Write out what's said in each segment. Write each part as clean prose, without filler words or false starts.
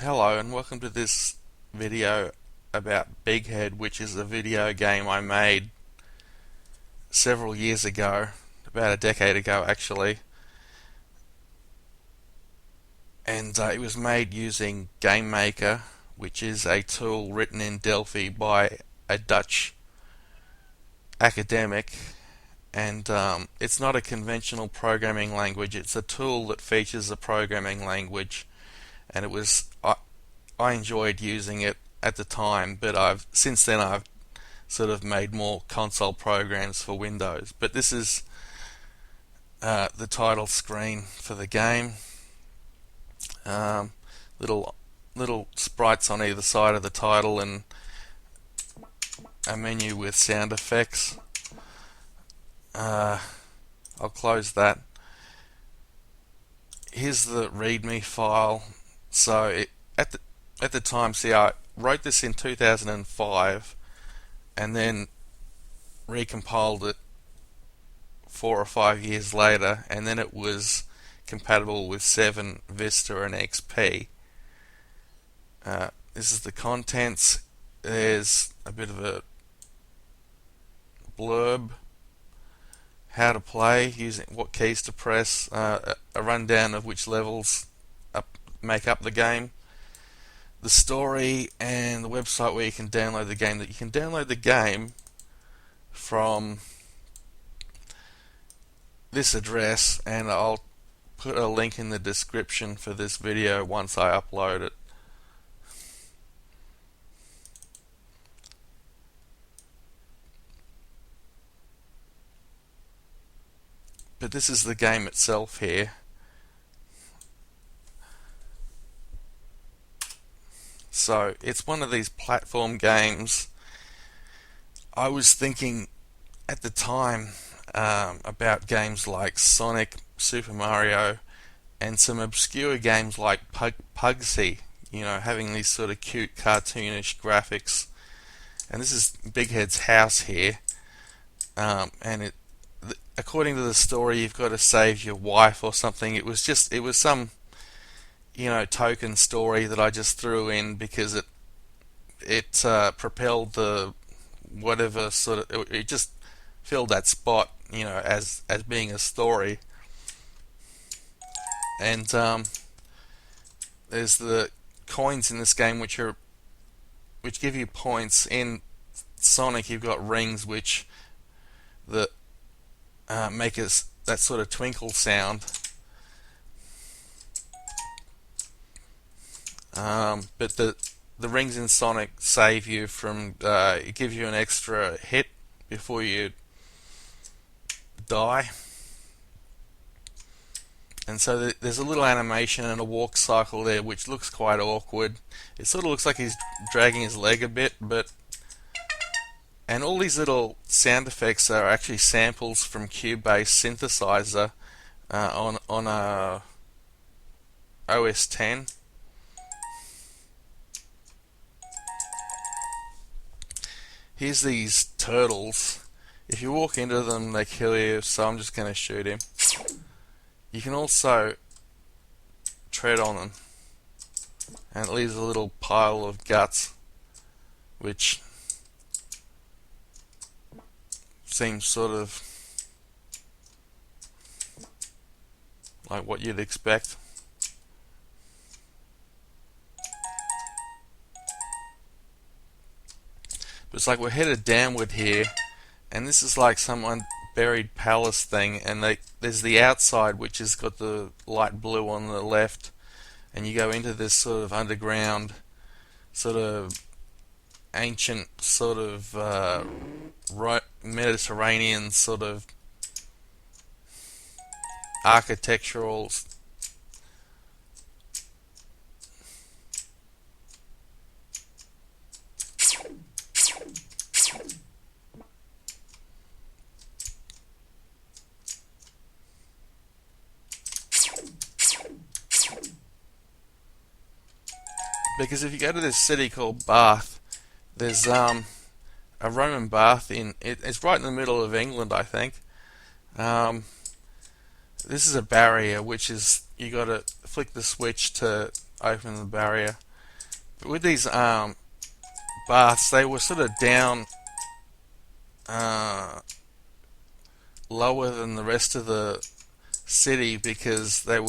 Hello and welcome to this video about Bighead, which is a video game I made several years ago, about a decade ago actually, and it was made using Game Maker, which is a tool written in Delphi by a Dutch academic, and it's not a conventional programming language. It's a tool that features a programming language, and I enjoyed using it at the time, but since then I've sort of made more console programs for Windows. But this is the title screen for the game. Um, little sprites on either side of the title and a menu with sound effects. I'll close that. Here's the README file. So at the time, see, I wrote this in 2005 and then recompiled it 4 or 5 years later, and then it was compatible with 7, Vista, and XP. This is the contents. There's a bit of a blurb, how to play, using what keys to press, a rundown of which levels make up the game, the story, and the website where you can download the game. That you can download the game from this address, and I'll put a link in the description for this video once I upload it. But this is the game itself here. So it's one of these platform games. I was thinking at the time about games like Sonic, Super Mario, and some obscure games like Pugsy, having these sort of cute cartoonish graphics. And this is Bighead's house here, and according to the story, you've got to save your wife or something. It was some token story that I just threw in because it propelled the whatever sort of, it just filled that spot, as being a story. And there's the coins in this game which give you points. In Sonic, you've got rings which make that sort of twinkle sound. But the rings in Sonic save you from, it gives you an extra hit before you die. And so there's a little animation and a walk cycle there which looks quite awkward. It sort of looks like he's dragging his leg a bit, and all these little sound effects are actually samples from Cubase synthesizer on a OS 10. Here's these turtles. If you walk into them, they kill you, so I'm just going to shoot him. You can also tread on them, and it leaves a little pile of guts, which seems sort of like what you'd expect. But it's like we're headed downward here, and this is like some buried palace thing, and there's the outside which has got the light blue on the left, and you go into this sort of underground, sort of ancient, sort of Mediterranean sort of architectural because if you go to this city called Bath, there's a Roman bath it's right in the middle of England, I think. This is a barrier, which is you got to flick the switch to open the barrier. with these baths, they were sort of down uh, lower than the rest of the city because that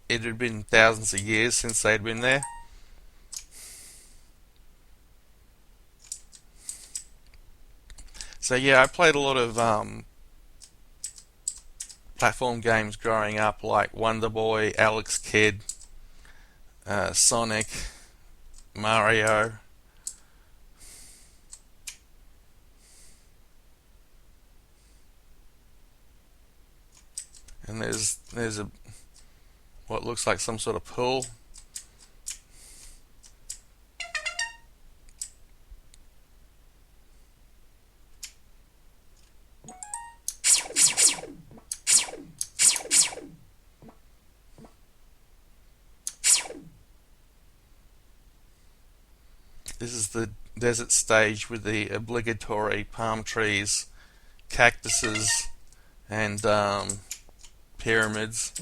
it had been thousands of years since they'd been there. So yeah, I played a lot of platform games growing up, like Wonder Boy, Alex Kidd, Sonic, Mario. And there's a what looks like some sort of pool. This is the desert stage with the obligatory palm trees, cactuses, and pyramids.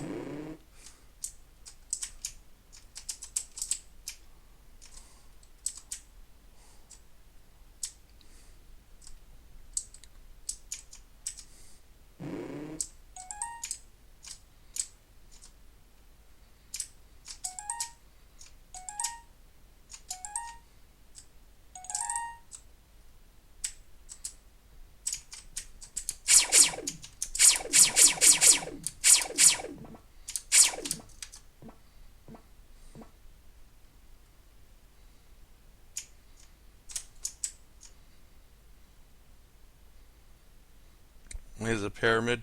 Here's a pyramid.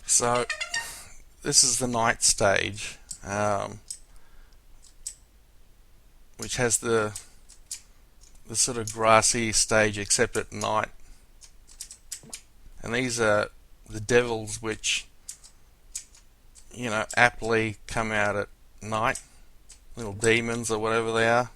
So this is the night stage, which has the sort of grassy stage except at night. And these are the devils which, aptly come out at night. Little demons or whatever they are.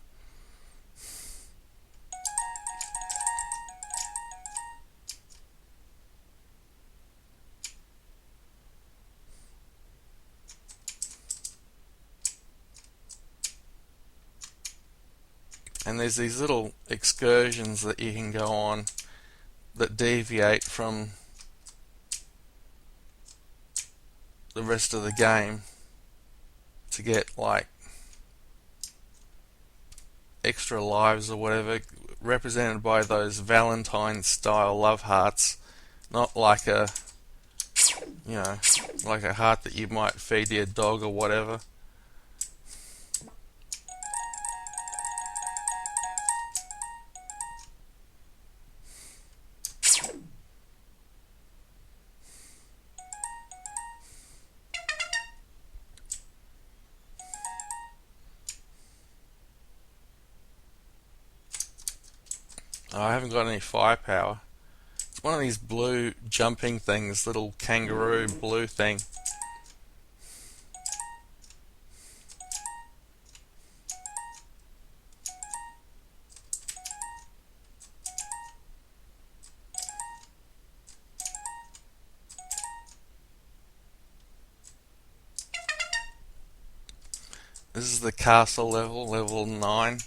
And there's these little excursions that you can go on that deviate from the rest of the game to get like extra lives or whatever, represented by those Valentine style love hearts, not like you know like a heart that you might feed your dog or whatever. I haven't got any firepower. It's one of these blue jumping things, little kangaroo blue thing. This is the castle level, level 9.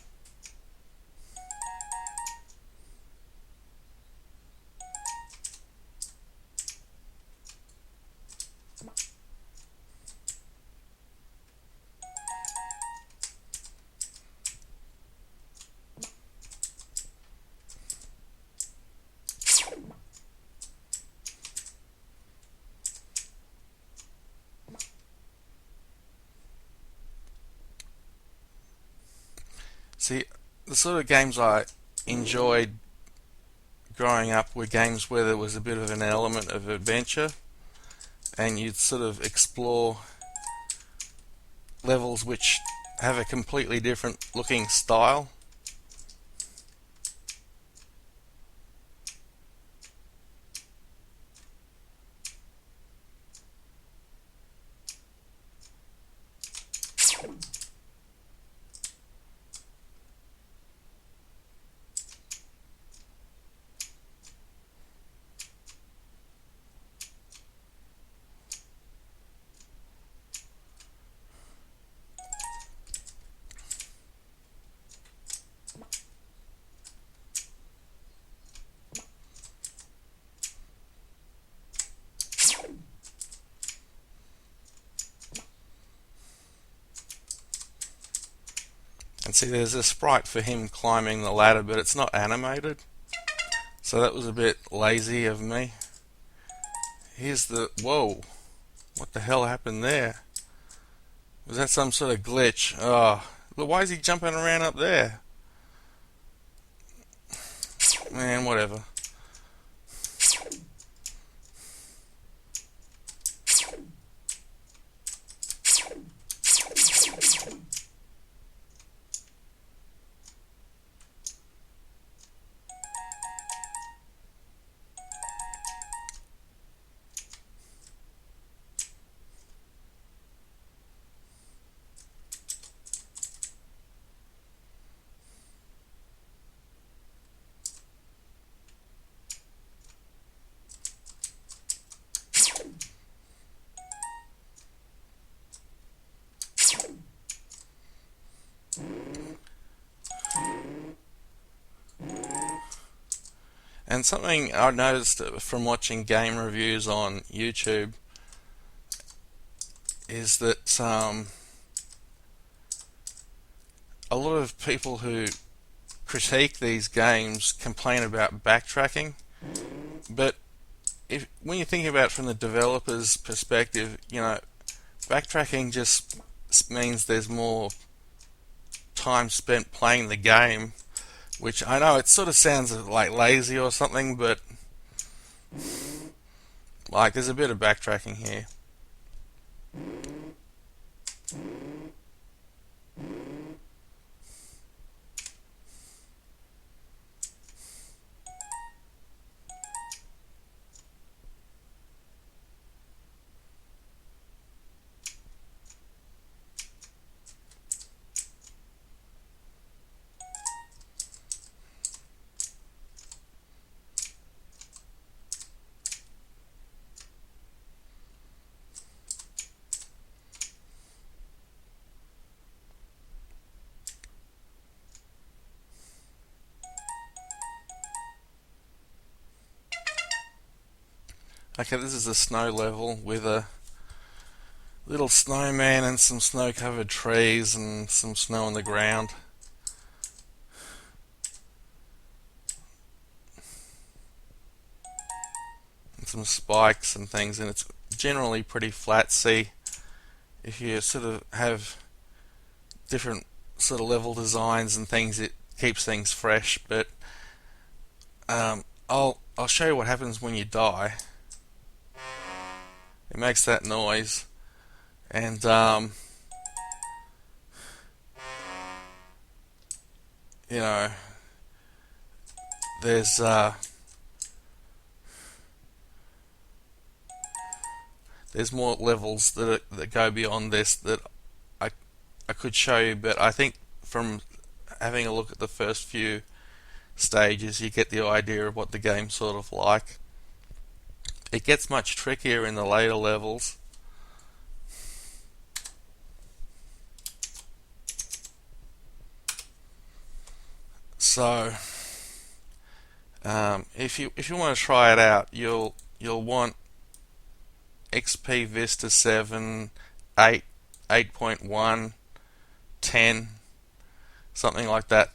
See, the sort of games I enjoyed growing up were games where there was a bit of an element of adventure and you'd sort of explore levels which have a completely different looking style. And see, there's a sprite for him climbing the ladder, but it's not animated. So that was a bit lazy of me. Here's the... Whoa! What the hell happened there? Was that some sort of glitch? Oh, look, why is he jumping around up there? Man, whatever. And something I noticed from watching game reviews on YouTube is that a lot of people who critique these games complain about backtracking, but when you think about it from the developer's perspective, backtracking just means there's more time spent playing the game, which I know it sort of sounds like lazy or something, but like there's a bit of backtracking here. Okay, this is a snow level with a little snowman and some snow-covered trees and some snow on the ground. And some spikes and things, and it's generally pretty flat. See, if you sort of have different sort of level designs and things, it keeps things fresh. But I'll show you what happens when you die. It makes that noise, and there's more levels that go beyond this that I could show you, but I think from having a look at the first few stages, you get the idea of what the game's sort of like. It gets much trickier in the later levels. So, if you want to try it out, you'll want XP Vista 7, 8, 8.1, 10, something like that.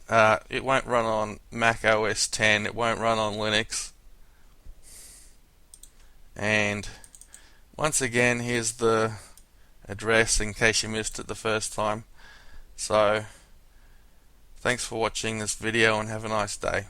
It won't run on Mac OS 10. It won't run on Linux. And once again, here's the address in case you missed it the first time. So, thanks for watching this video and have a nice day.